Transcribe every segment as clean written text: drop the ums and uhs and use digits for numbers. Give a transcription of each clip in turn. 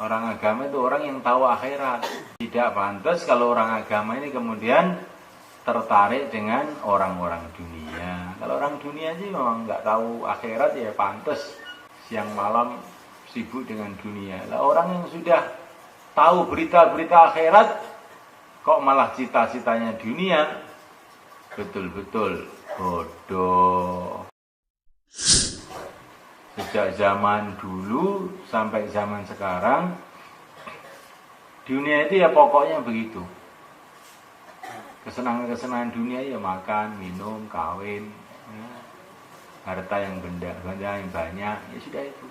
Orang agama itu orang yang tahu akhirat. Tidak pantas kalau orang agama ini kemudian tertarik dengan orang-orang dunia. Kalau orang dunia sih memang nggak tahu akhirat, ya pantas siang malam sibuk dengan dunia. Lah orang yang sudah tahu berita-berita akhirat kok malah cita-citanya dunia, betul-betul bodoh. Sejak zaman dulu sampai zaman sekarang, dunia itu ya pokoknya begitu. Kesenangan-kesenangan dunia ya makan, minum, kawin, ya, harta yang benda yang banyak, ya sudah itu.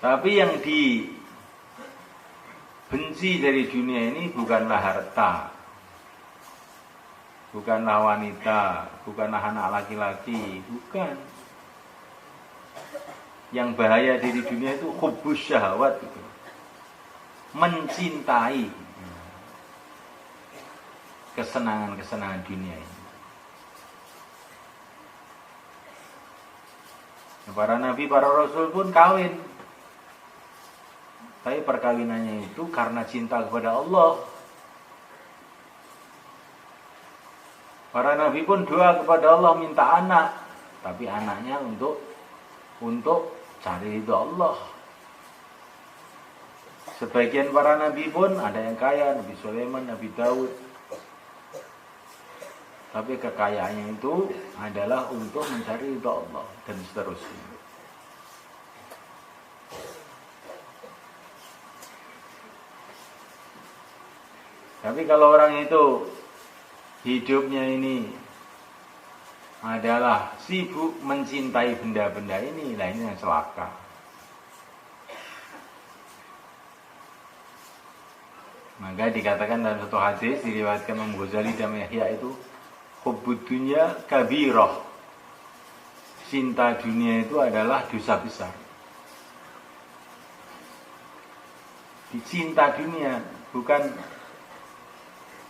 Tapi yang dibenci dari dunia ini bukanlah harta, bukanlah wanita, bukanlah anak laki-laki, bukan. Yang bahaya dari dunia itu hubbus syahwat, itu mencintai kesenangan-kesenangan dunia ini. Para nabi, para rasul pun kawin, tapi perkawinannya itu karena cinta kepada Allah. Para nabi pun doa kepada Allah minta anak, tapi anaknya untuk cari ridho Allah. Sebagian para nabi pun ada yang kaya, Nabi Sulaiman, Nabi Daud, tapi kekayaannya itu adalah untuk mencari ridho Allah dan seterusnya. Tapi kalau orang itu hidupnya ini adalah sibuk mencintai benda-benda ini, lah ini yang celaka. Maka dikatakan dalam satu hadis diriwayatkan Imam Ghazali dan Yahya itu, hubbud dunya kabirah. Cinta dunia itu adalah dosa besar. Dicinta dunia, bukan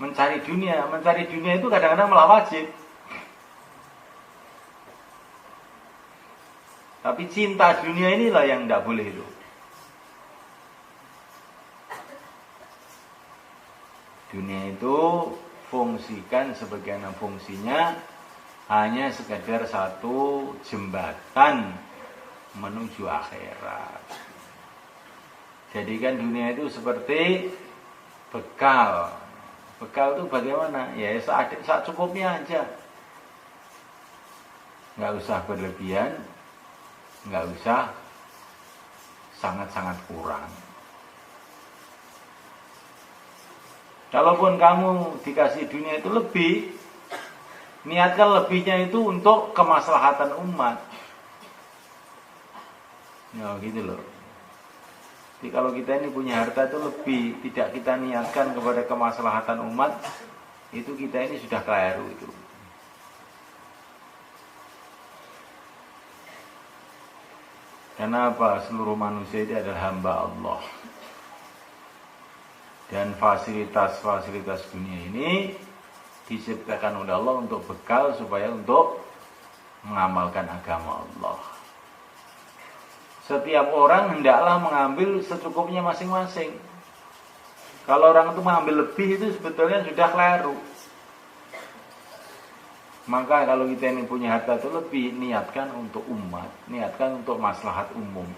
mencari dunia. Mencari dunia itu kadang-kadang malah wajib. Tapi cinta dunia inilah yang tidak boleh itu. Dunia itu fungsikan sebagaimana fungsinya, hanya sekedar satu jembatan menuju akhirat. Jadikan dunia itu seperti bekal. Bekal itu bagaimana? Ya saat cukupnya aja. Nggak usah berlebihan, nggak usah sangat-sangat kurang. Kalaupun kamu dikasih dunia itu lebih, niatkan lebihnya itu untuk kemaslahatan umat. Ya gitu loh. Jadi kalau kita ini punya harta itu lebih, tidak kita niatkan kepada kemaslahatan umat, itu kita ini sudah keliru itu. Karena apa? Seluruh manusia itu adalah hamba Allah. Dan fasilitas-fasilitas dunia ini diciptakan oleh Allah untuk bekal, supaya untuk mengamalkan agama Allah. Setiap orang hendaklah mengambil secukupnya masing-masing. Kalau orang itu mengambil lebih, itu sebetulnya sudah keliru. Maka kalau kita ini punya harta itu lebih, niatkan untuk umat, niatkan untuk maslahat umum.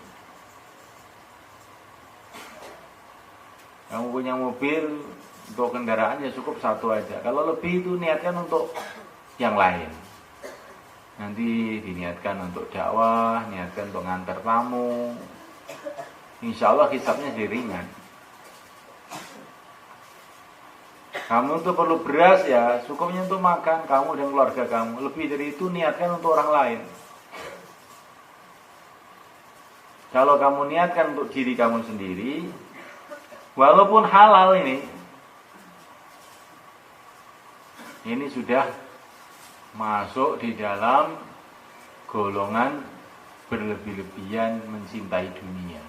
Kamu punya mobil, untuk kendaraan ya cukup satu aja. Kalau lebih itu niatkan untuk yang lain. Nanti diniatkan untuk dakwah, niatkan untuk ngantar tamu. Insya Allah hisabnya jadi ringan. Kamu tuh perlu beras ya, cukupnya untuk makan kamu dan keluarga kamu. Lebih dari itu niatkan untuk orang lain. Kalau kamu niatkan untuk diri kamu sendiri, walaupun halal ini sudah masuk di dalam golongan berlebih-lebihan mencintai dunia.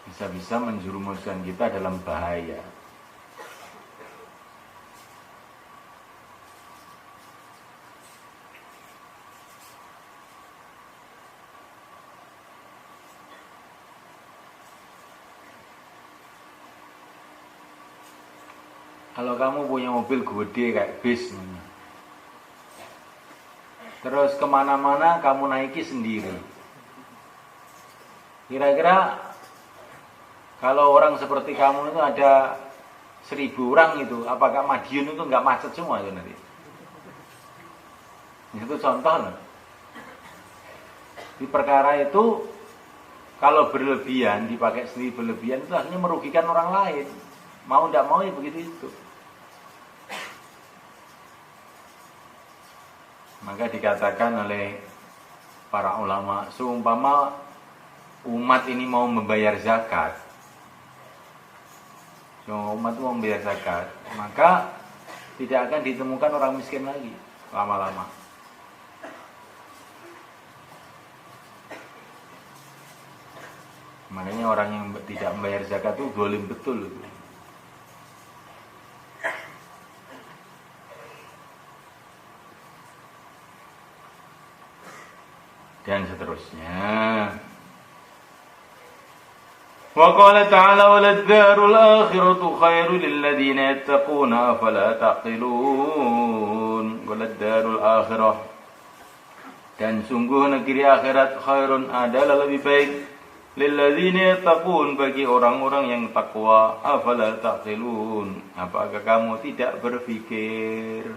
Bisa-bisa menjerumuskan kita dalam bahaya. Kalau kamu punya mobil gede kayak bis, terus kemana-mana kamu naiki sendiri, kira-kira kalau orang seperti kamu itu ada 1000 orang itu, apakah Madiun itu nggak macet semua itu nanti? Itu contoh loh. Di perkara itu kalau berlebihan, dipakai sendiri berlebihan itu akhirnya merugikan orang lain. Mau tidak mau ya begitu itu. Maka dikatakan oleh para ulama, seumpama umat ini mau membayar zakat, umat mau membayar zakat, maka tidak akan ditemukan orang miskin lagi lama-lama. Makanya orang yang tidak membayar zakat itu zalim betul. Dan seterusnya. Wa qala ta'ala waladdarul akhiratu khairul lil ladzina yattaquna afala taqilun. Waladdarul akhirah, dan sungguh negeri akhirat khairun adalah lebih baik lil ladzina yattaqun, bagi orang-orang yang takwa. Afala taqilun, apakah kamu tidak berpikir?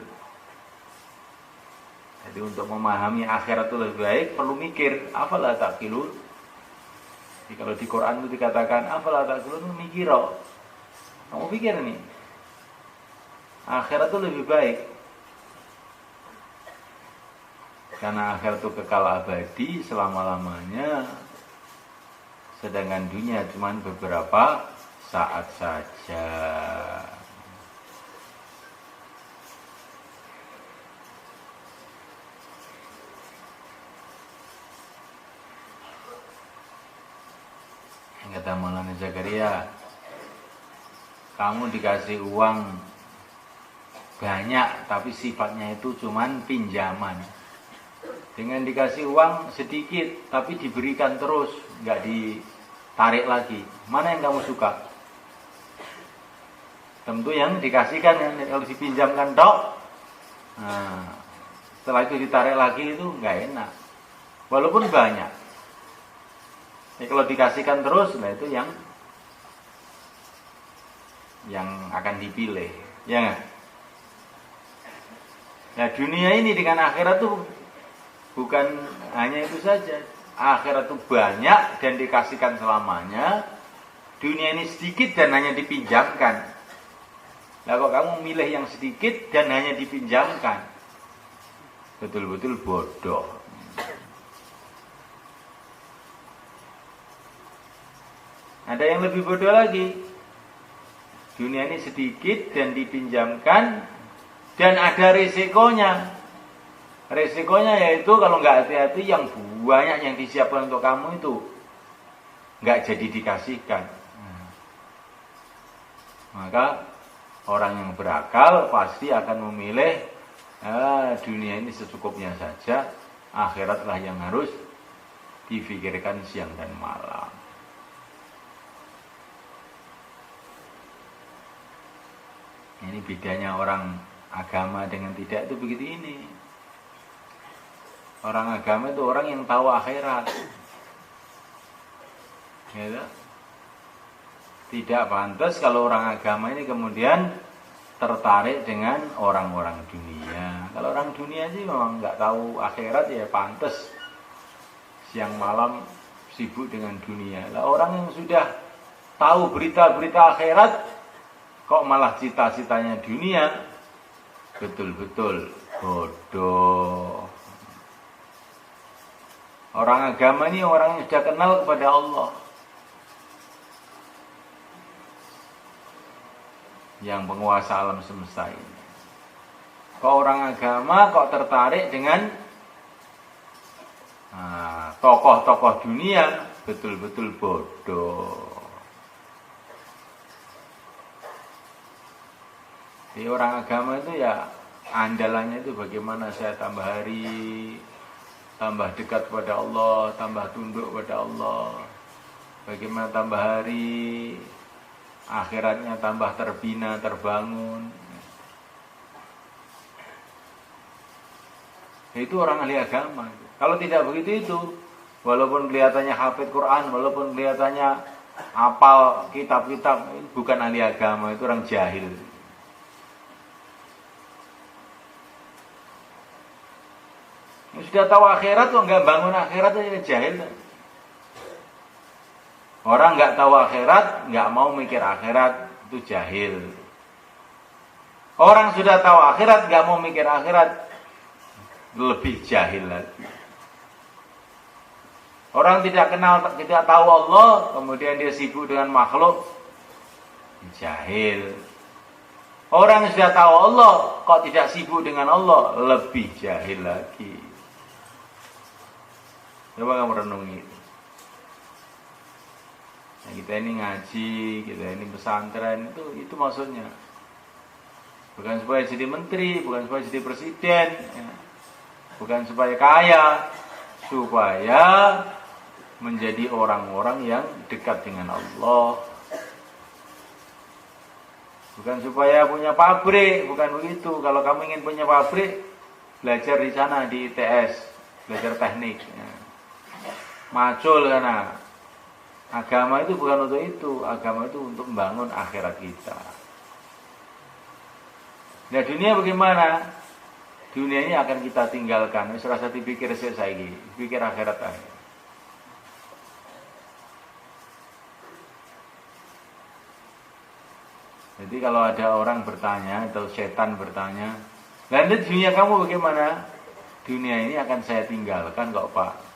Jadi untuk memahami akhirat itu lebih baik perlu mikir. Afala taqilun. Jadi kalau di Quran itu dikatakan afala taqilun, mikir. Kamu pikir nih, akhirat itu lebih baik. Karena akhirat itu kekal abadi selama-lamanya, sedangkan dunia cuma beberapa saat saja. Kata Maulana Zakaria, kamu dikasih uang banyak tapi sifatnya itu cuman pinjaman, dengan dikasih uang sedikit tapi diberikan terus, nggak ditarik lagi, mana yang kamu suka? Tentu yang dikasihkan, yang kalau dipinjamkan tok, nah, setelah itu ditarik lagi itu nggak enak, walaupun banyak. Ya, kalau dikasihkan terus, nah itu yang akan dipilih, ya nggak? Nah dunia ini dengan akhirat tuh bukan hanya itu saja. Akhirat tuh banyak dan dikasihkan selamanya. Dunia ini sedikit dan hanya dipinjamkan. Nah kok kamu milih yang sedikit dan hanya dipinjamkan, betul-betul bodoh. Ada yang lebih bodoh lagi. Dunia ini sedikit dan dipinjamkan dan ada resikonya. Resikonya yaitu kalau nggak hati-hati yang banyak yang disiapkan untuk kamu itu nggak jadi dikasihkan. Maka orang yang berakal pasti akan memilih dunia ini secukupnya saja, akhiratlah yang harus difikirkan siang dan malam. Ini bedanya orang agama dengan tidak itu begitu ini. Orang agama itu orang yang tahu akhirat. Ya, tidak pantas kalau orang agama ini kemudian tertarik dengan orang-orang dunia. Kalau orang dunia sih memang nggak tahu akhirat, ya pantas siang malam sibuk dengan dunia. Lah orang yang sudah tahu berita-berita akhirat kok malah cita-citanya dunia, betul-betul bodoh. Orang agama ini orang yang sudah kenal kepada Allah, yang penguasa alam semesta ini. Kok orang agama kok tertarik dengan tokoh-tokoh dunia, betul-betul bodoh. Jadi orang agama itu ya andalannya itu bagaimana saya tambah hari, tambah dekat pada Allah, tambah tunduk pada Allah. Bagaimana tambah hari, akhiratnya tambah terbina, terbangun. Itu orang ahli agama. Kalau tidak begitu itu, walaupun kelihatannya hafid Quran, walaupun kelihatannya hafal kitab-kitab, bukan ahli agama, itu orang jahil. Sudah tahu akhirat kok nggak bangun akhirat aja jahil. Orang nggak tahu akhirat, nggak mau mikir akhirat, itu jahil. Orang sudah tahu akhirat, nggak mau mikir akhirat, lebih jahil lagi. Orang tidak tahu Allah, kemudian dia sibuk dengan makhluk, jahil. Orang sudah tahu Allah, kok tidak sibuk dengan Allah, lebih jahil lagi. Coba kamu renungi. Nah, kita ini ngaji, kita ini pesantren, itu maksudnya. Bukan supaya jadi menteri, bukan supaya jadi presiden, ya. Bukan supaya kaya, supaya menjadi orang-orang yang dekat dengan Allah. Bukan supaya punya pabrik, bukan begitu. Kalau kamu ingin punya pabrik, belajar di sana di ITS, belajar teknik. Ya. Macul karena agama itu bukan untuk itu, agama itu untuk membangun akhirat kita. Nah dunia bagaimana? Dunia ini akan kita tinggalkan. Serasa dipikir saya pikir akhirat aja. Jadi kalau ada orang bertanya atau setan bertanya, lanjut dunia kamu bagaimana? Dunia ini akan saya tinggalkan kok Pak.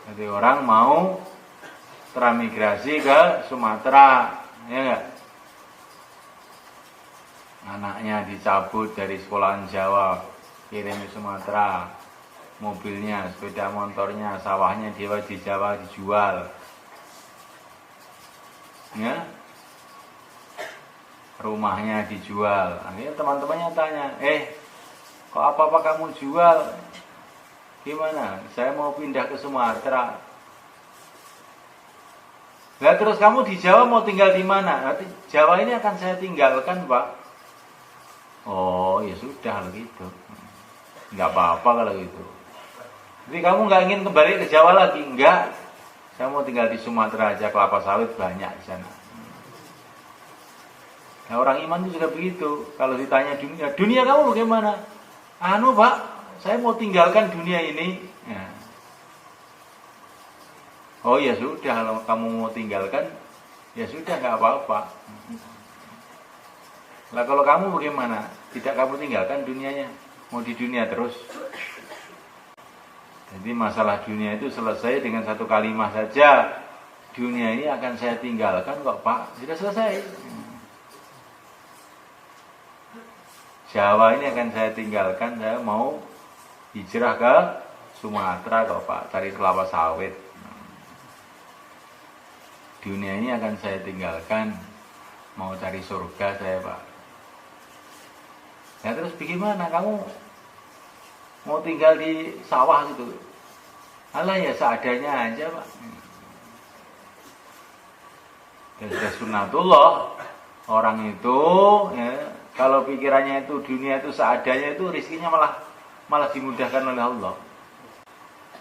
Jadi orang mau transmigrasi ke Sumatera, ya enggak? Anaknya dicabut dari sekolahan Jawa, kirim ke Sumatera, mobilnya, sepeda motornya, sawahnya di Jawa dijual, ya, rumahnya dijual. Akhirnya teman-temannya tanya, kok apa-apa kamu jual? Gimana? Saya mau pindah ke Sumatera. Nah terus kamu di Jawa mau tinggal di mana? Nanti Jawa ini akan saya tinggalkan Pak. Oh ya sudah kalau gitu. Nggak apa-apa kalau gitu. Jadi kamu nggak ingin kembali ke Jawa lagi? Enggak. Saya mau tinggal di Sumatera aja, kelapa sawit banyak di sana. Nah orang iman itu juga begitu. Kalau ditanya dunia kamu bagaimana? Pak, saya mau tinggalkan dunia ini. Ya. Oh ya sudah, kalau kamu mau tinggalkan, ya sudah nggak apa-apa. Lah kalau kamu bagaimana? Tidak kamu tinggalkan dunianya, mau di dunia terus. Jadi masalah dunia itu selesai dengan satu kalimat saja. Dunia ini akan saya tinggalkan kok Pak. Sudah selesai. Jawa ini akan saya tinggalkan, saya mau hijrah ke Sumatera kok Pak, cari kelapa sawit. Dunia ini akan saya tinggalkan, mau cari surga saya Pak. Ya terus bagaimana? Kamu mau tinggal di sawah gitu? Alah ya seadanya aja Pak. Ya sudah sunatullah. Orang itu ya, kalau pikirannya itu dunia itu seadanya, itu rizkinya malah dimudahkan oleh Allah.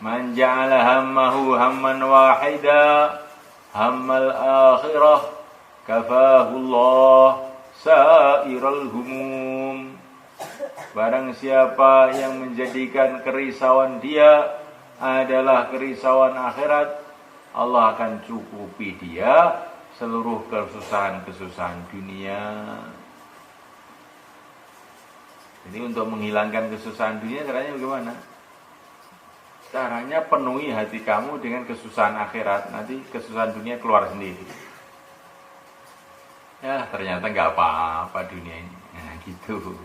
Man ja'ala hammahu hamman wahida hammal akhirah kafahullah sa'iral humum. Barang siapa yang menjadikan kerisauan dia adalah kerisauan akhirat, Allah akan cukupi dia seluruh kesusahan-kesusahan dunia. Jadi untuk menghilangkan kesusahan dunia caranya bagaimana? Caranya penuhi hati kamu dengan kesusahan akhirat. Nanti kesusahan dunia keluar sendiri. Ya ternyata nggak apa-apa dunia ini. Nah gitu.